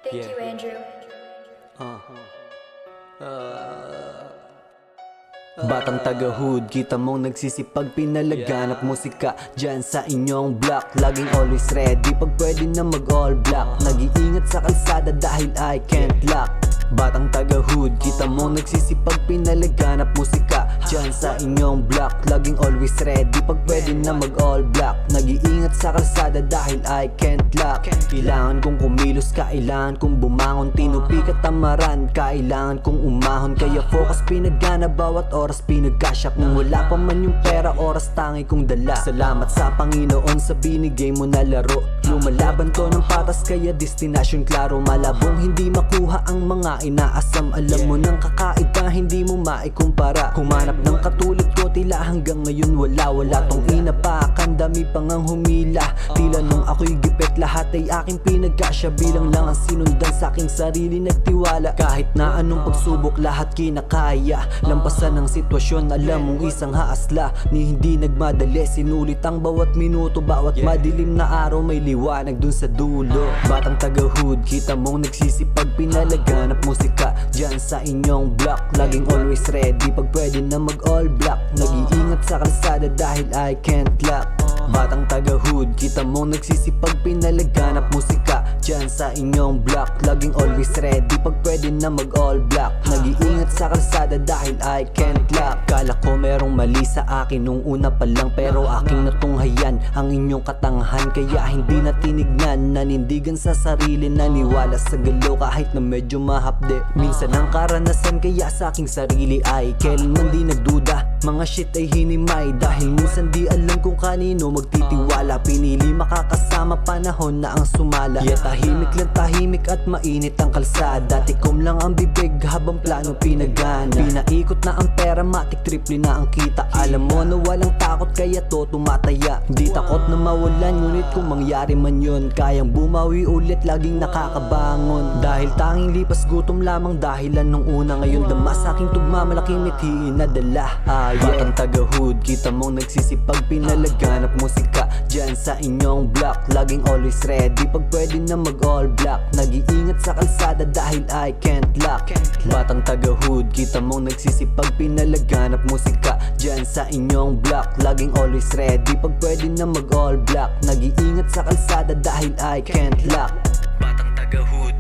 Thank you, Andrew. Batang taga-hood, kita mong nagsisipag pinalaganap musika dyan sa inyong block. Laging always ready pag pwede na mag-all black. Nag-iingat sa kalsada dahil I can't lock. Batang taga-hood, kita mong nagsisipag pinalaganap musika dyan sa inyong block. Laging always ready pag pwede na mag-all black. Nag-iingat sa kalsada dahil I can't lock. Kailangan kong kumilos, kailangan kong bumangon. Tinupi ka tamaran, kailangan kong umahon. Kaya focus pinagana bawat oras pinagkasya. Kung wala pa man yung pera, oras tangi kong dala. Salamat sa Panginoon sa binigay mo na laro. Lumalaban to ng patas kaya destinasyon klaro. Malabong hindi makuha ang mga inaasam. Alam mo ng kakaiba, hindi mo maikumpara. Humanap ng katulad ko, tila hanggang ngayon wala tong inapakan, dami pang ang humila. Tila nung ako'y gipit, lahat ay aking pinagkasya. Bilang lang ang sinundan sa aking sarili, nagtiwala. Kahit na anong pagsubok, lahat kinakaya. Lampasan ng sitwasyon, alam mong isang haasla. Ni hindi nagmadali, sinulit ang bawat minuto. Bawat madilim na araw, may liwanag dun sa dulo. Batang taga-hood, kita mong nagsisipag pinalaganap musika dyan sa inyong block. Laging always ready pag pwede na mag-all black. Nag-iingat sa kalsada dahil I can't lock. Batang taga-hood, kita mong nagsisipag pinalaganap musika dyan sa inyong block. Laging always ready pag pwede na mag-all black. Nag-iingat sa kalsada dahil I can't lock. Kala ko merong mali sa akin nung una pa lang, pero aking natunghayan ang inyong katangahan. Kaya hindi na tinignan, nanindigan sa sarili. Naniwala sa galaw kahit na medyo mahapde. Minsan ang karanasan kaya sa aking sarili ay kailanman di nagduda. Mga shit ay hinimay dahil minsan di alam kung kanino magtitiwala. Pinili makakasama, panahon na ang sumala. Yeah, tahimik lang tahimik at mainit ang kalsada. Tikom lang ang bibig habang plano pinagana. Pinaikot na ang pera, matik triple na ang kita. Alam mo na walang takot kaya to tumataya. Di takot na mawalan, ngunit kung mangyari man yun, kayang bumawi ulit, laging nakakabangon. Dahil tanging lipas gutom lamang dahilan nung una. Ngayon dama sa aking tugma, malaking mithiin na dala. Batang taga-hood, kita mong nagsisipag pinalaganap musika dyan sa inyong block. Laging always ready pag pwede na mag-all black. Nag-iingat sa kalsada dahil I can't lock. Batang taga-hood, kita mong nagsisipag pinalaganap musika dyan sa inyong block. Laging always ready pag pwede na mag-all black. Nag-iingat sa kalsada dahil I can't lock. Batang taga-hood,